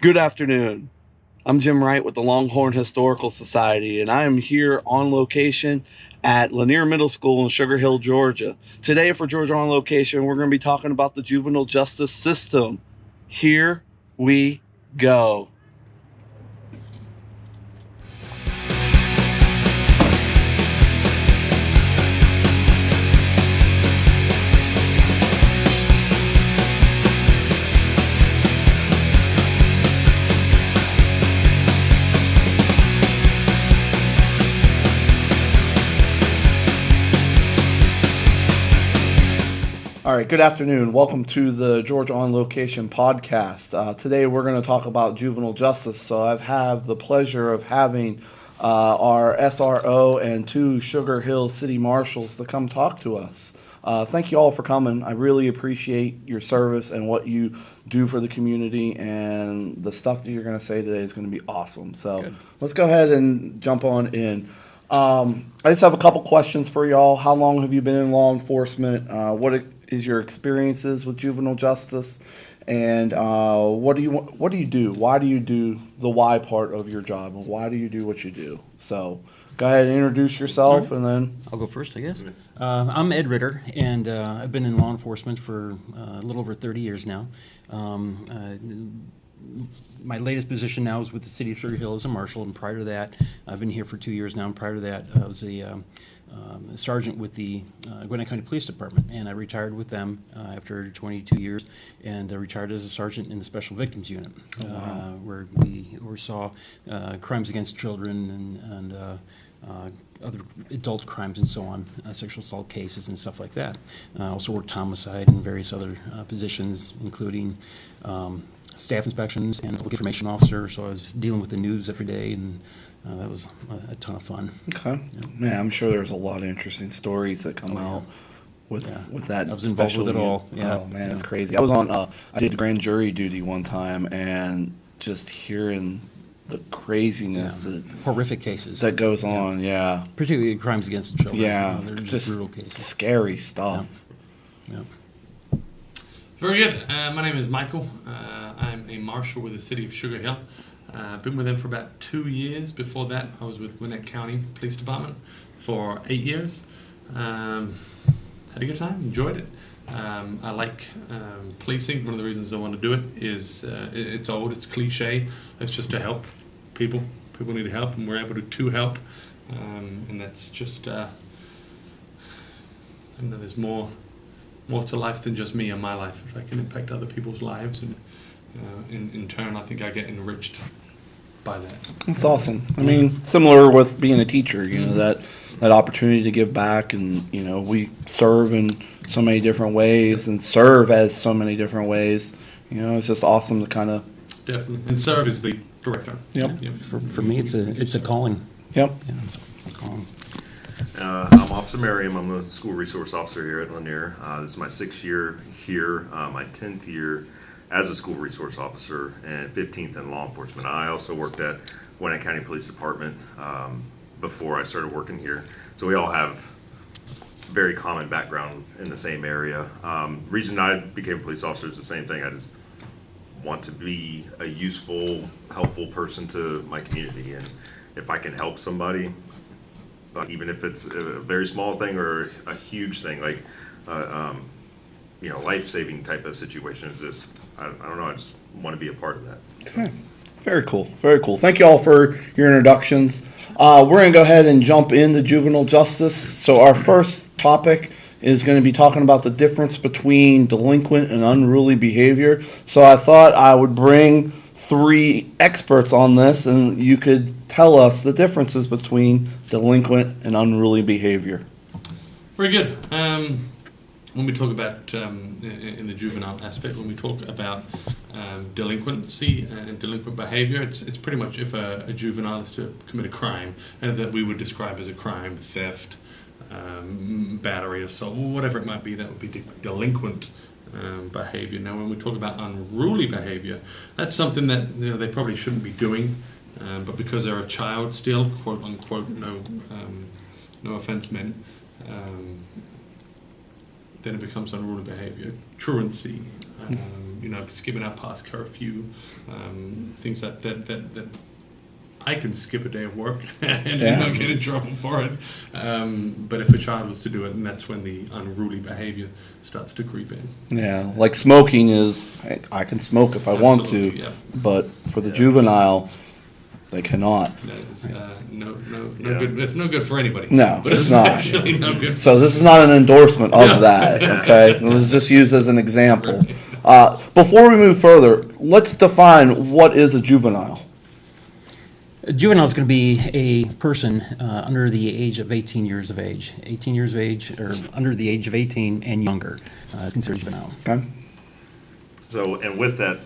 Good afternoon. I'm Jim Wright with the Longhorn Historical Society, and I am here on location at Lanier Middle School in Sugar Hill, Georgia. Today, for Georgia on Location, we're going to be talking about the juvenile justice system. Here we go. All right, good afternoon. Welcome to the Georgia on Location podcast. Today we're going to talk about juvenile justice. So I have the pleasure of having our SRO and two Sugar Hill City Marshals to come talk to us. Thank you all for coming. I really appreciate your service and what you do for the community, and the stuff that you're going to say today is going to be awesome. So Good. Let's go ahead and jump on in. I just have a couple questions for y'all. How long have you been in law enforcement? What is your experiences with juvenile justice? And what do you do? Why do you do the why part of your job? And why do you do what you do? So go ahead and introduce yourself, and then I'll go first, I guess. I'm Ed Ritter, and I've been in law enforcement for a little over 30 years now. My latest position now is with the City of Sugar Hill as a marshal, and prior to that, I've been here for 2 years now, and prior to that, I was a sergeant with the Gwinnett County Police Department, and I retired with them after 22 years, and retired as a sergeant in the Special Victims Unit, where we oversaw crimes against children and other adult crimes and so on, sexual assault cases and stuff like that. I also worked homicide and various other positions, including staff inspections and public information officer, so I was dealing with the news every day, and that was a ton of fun. okay, man, I'm sure there's a lot of interesting stories that come out with that. I was involved with it special all. unit. Yeah. Oh man, it's crazy. I was on. I did grand jury duty one time, and just hearing the craziness Horrific cases. that goes on. Yeah, Particularly crimes against children. yeah, They're just brutal cases. scary stuff. Yeah. Very good. My name is Michael. I'm a marshal with the City of Sugar Hill. I've been with them for about 2 years. Before that, I was with Gwinnett County Police Department for 8 years. Had a good time, enjoyed it. I like policing. One of the reasons I want to do it is it's old, it's cliche. It's just to help people. People need help, and we're able to help. And that's just, I know there's more to life than just me and my life. If I can impact other people's lives, and in turn, I think I get enriched by that. That's awesome. I mean, similar with being a teacher, you know, that opportunity to give back, and you know, we serve in so many different ways and serve as so many different ways. You know, it's just awesome to kind of. Definitely, and serve is the correct term. Yep. For me, it's a calling. Yep. Yeah, a calling. I'm Officer Merriam. I'm the school resource officer here at Lanier. This is my 6th year here, my 10th year as a school resource officer, and 15th in law enforcement. I also worked at Gwinnett County Police Department before I started working here. So we all have very common background in the same area. Reason I became a police officer is the same thing. I just want to be a useful, helpful person to my community, and if I can help somebody, even if it's a very small thing or a huge thing, like life-saving type of situation is this. I don't know. I just want to be a part of that. Okay. Very cool. Very cool. Thank you all for your introductions. We're going to go ahead and jump into juvenile justice. So our first topic is going to be talking about the difference between delinquent and unruly behavior. So I thought I would bring 3 experts on this, and you could tell us the differences between delinquent and unruly behavior. Very good. When we talk about, in the juvenile aspect, when we talk about delinquency and delinquent behavior, it's pretty much if a juvenile is to commit a crime, and that we would describe as a crime, theft, battery, assault, whatever it might be, that would be delinquent behavior. Now, when we talk about unruly behavior, that's something that they probably shouldn't be doing, but because they're a child still, quote unquote, no offense meant, then it becomes unruly behavior. truancy, skipping out past curfew, things that I can skip a day of work and not get in trouble for it. But if a child was to do it, then that's when the unruly behavior starts to creep in. Yeah, like smoking is, hey, I can smoke if I want to, Absolutely, yeah. but for the juvenile, they cannot. That is no good. It's no good for anybody. No, but it's not. Actually no good. So this is not an endorsement of Yeah. that, okay? Let's just use as an example. Before we move further, let's define what is a juvenile. A juvenile is going to be a person under the age of 18 years of age. 18 years of age, or under the age of 18 and younger, is considered juvenile. Okay. So, and with that,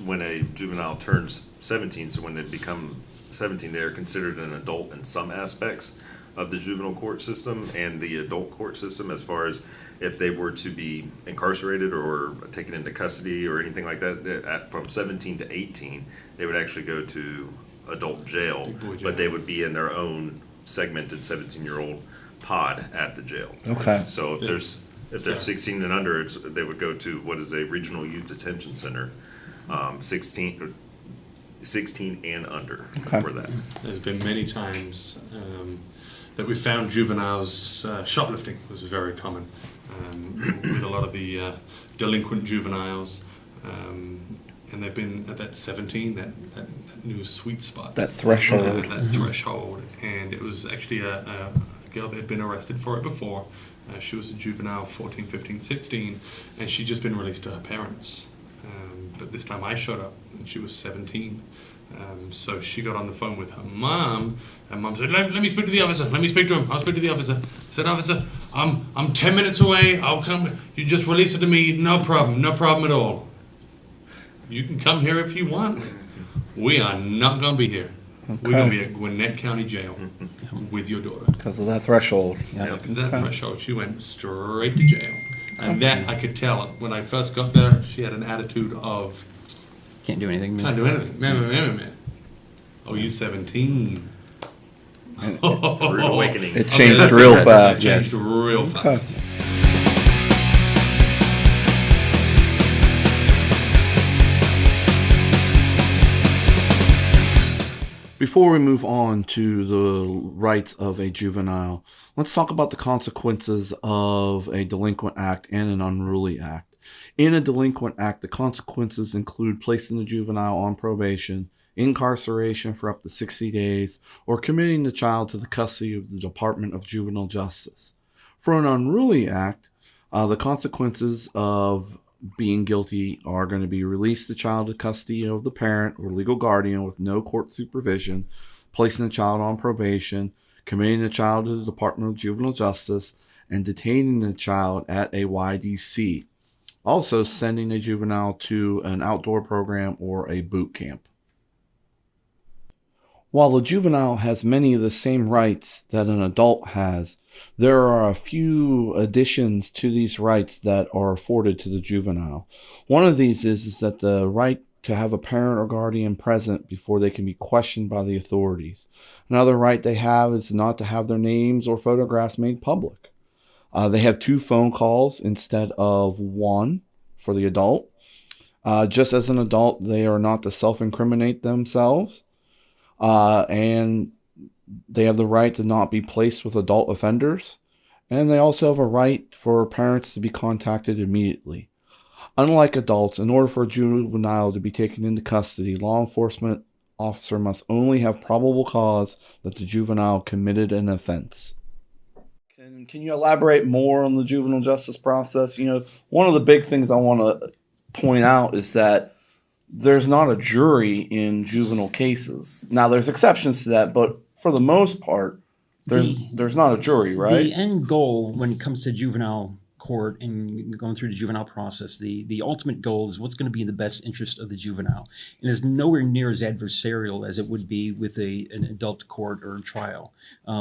when a juvenile turns 17, so when they become 17, they are considered an adult in some aspects of the juvenile court system and the adult court system, as far as if they were to be incarcerated or taken into custody or anything like that, from 17 to 18, they would actually go to adult jail, Big boy jail. but they would be in their own segmented 17-year-old pod at the jail. Okay. So if Yes. they're 16 and under, they would go to what is a regional youth detention center, 16 and under Okay. for that. There's been many times that we found juveniles shoplifting was very common with a lot of the delinquent juveniles, and they've been at that 17, that new sweet spot, That threshold. that threshold. And it was actually a girl that had been arrested for it before. She was a juvenile, 14, 15, 16, and she'd just been released to her parents. But this time I showed up, and she was 17. So she got on the phone with her mom, and mom said, let me speak to the officer. Let me speak to him. I'll speak to the officer. I said, officer, I'm 10 minutes away. I'll come. You just release it to me. No problem. No problem at all. You can come here if you want. We are not going to be here. We're going to be at Gwinnett County Jail with your daughter. Because of that threshold. Because that threshold, she went straight to jail. And that, I could tell when I first got there, she had an attitude of, Can't do anything. can't do anything. Man. Oh, you 17. Rude awakening. It changed real fast. It changed real fast. Okay. Before we move on to the rights of a juvenile, let's talk about the consequences of a delinquent act and an unruly act. In a delinquent act, the consequences include placing the juvenile on probation, incarceration for up to 60 days, or committing the child to the custody of the Department of Juvenile Justice. For an unruly act, the consequences of being guilty are going to be release the child to custody of the parent or legal guardian with no court supervision, placing the child on probation, committing the child to the Department of Juvenile Justice, and detaining the child at a YDC. Also, sending a juvenile to an outdoor program or a boot camp. While the juvenile has many of the same rights that an adult has, there are a few additions to these rights that are afforded to the juvenile. One of these is that the right to have a parent or guardian present before they can be questioned by the authorities. Another right they have is not to have their names or photographs made public. They have 2 phone calls instead of 1 for the adult. Just as an adult, they are not to self-incriminate themselves. And they have the right to not be placed with adult offenders. And they also have a right for parents to be contacted immediately. Unlike adults, in order for a juvenile to be taken into custody, law enforcement officer must only have probable cause that the juvenile committed an offense. Can you elaborate more on the juvenile justice process? One of the big things I want to point out is that there's not a jury in juvenile cases. Now, there's exceptions to that, but for the most part, there's not a jury, right? The end goal when it comes to juvenile court and going through the juvenile process, the ultimate goal is what's going to be in the best interest of the juvenile. And is nowhere near as adversarial as it would be with an adult court or trial.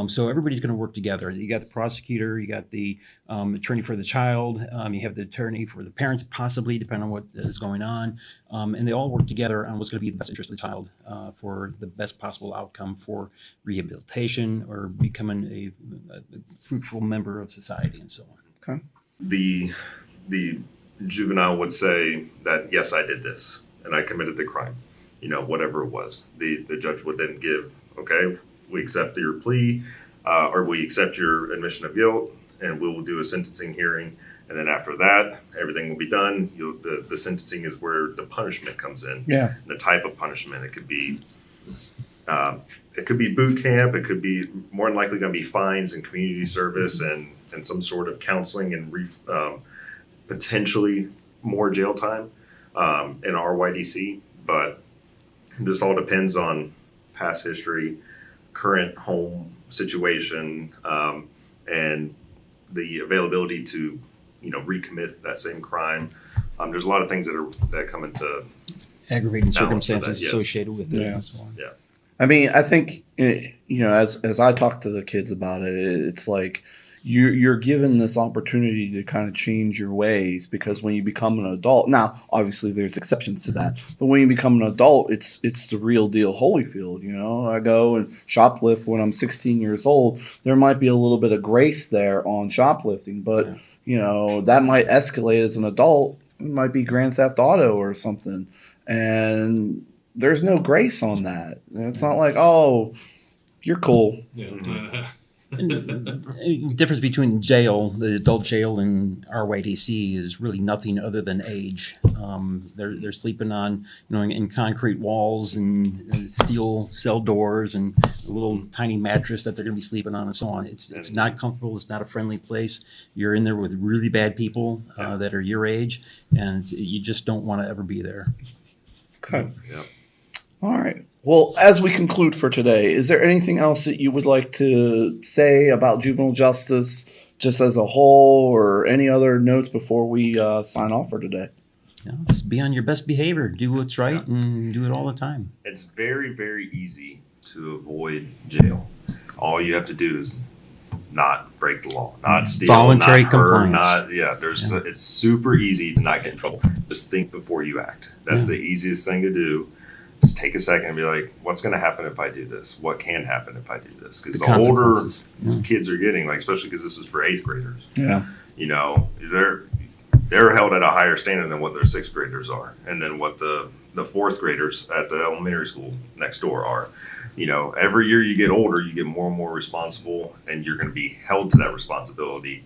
So everybody's going to work together. You got the prosecutor, you got the attorney for the child, you have the attorney for the parents, possibly, depending on what is going on. And they all work together on what's going to be the best interest of the child for the best possible outcome for rehabilitation or becoming a fruitful member of society and so on. Okay. The the juvenile would say that, yes, I did this and I committed the crime, whatever it was. The judge would then give, okay, we accept your plea, or we accept your admission of guilt, and we will do a sentencing hearing. And then after that, everything will be done. The sentencing is where the punishment comes in. Yeah. The type of punishment. It could be boot camp. It could be more than likely going to be fines and community service and some sort of counseling and potentially more jail time in RYDC. But it just all depends on past history, current home situation, and the availability to recommit that same crime. There's a lot of things that come into Aggravating balance circumstances with that, yes. associated with it. Yeah. And so on. Yeah. I mean, I think, as I talk to the kids about it, it's like you're given this opportunity to kind of change your ways, because when you become an adult, now obviously there's exceptions to that, but when you become an adult, it's the real deal Holyfield. I go and shoplift when I'm 16 years old. There might be a little bit of grace there on shoplifting, but that might escalate as an adult. It might be Grand Theft Auto or something, and there's no grace on that. And it's not like, oh, you're cool. Yeah. And the difference between jail, the adult jail, and RYDC is really nothing other than age. They're sleeping on, in concrete walls and steel cell doors and a little tiny mattress that they're going to be sleeping on and so on. It's not comfortable. It's not a friendly place. You're in there with really bad people that are your age, and you just don't want to ever be there. Okay. Yeah. All right. Well, as we conclude for today, is there anything else that you would like to say about juvenile justice just as a whole, or any other notes before we sign off for today? Just be on your best behavior. Do what's right and do it all the time. It's very, very easy to avoid jail. All you have to do is not break the law, not steal, Voluntary not hurt, compliance. It's super easy to not get in trouble. Just think before you act. That's the easiest thing to do. Just take a second and be like, what's going to happen if I do this? What can happen if I do this? Because the older consequences. kids are getting, especially because this is for 8th graders, Yeah. they're held at a higher standard than what their 6th graders are, and then what the 4th graders at the elementary school next door are. Every year you get older, you get more and more responsible, and you're going to be held to that responsibility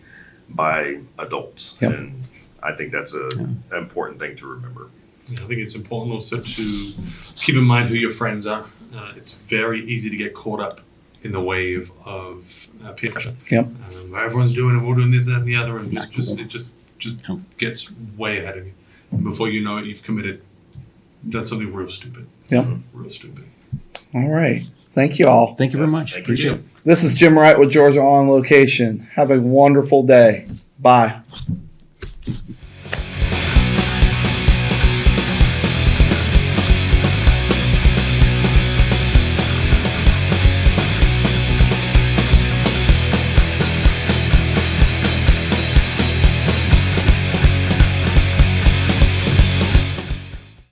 by adults. Yep. And I think that's an important thing to remember. I think it's important also to keep in mind who your friends are. It's very easy to get caught up in the wave of peer pressure. Yep. Everyone's doing it, we're doing this, that, and the other, and Not cool. it just gets way ahead of you. And before you know it, you've done something real stupid. Yep. Real stupid. All right. Thank you all. Thank you very Yes, much. thank you. Appreciate it. This is Jim Wright with Georgia On Location. Have a wonderful day. Bye.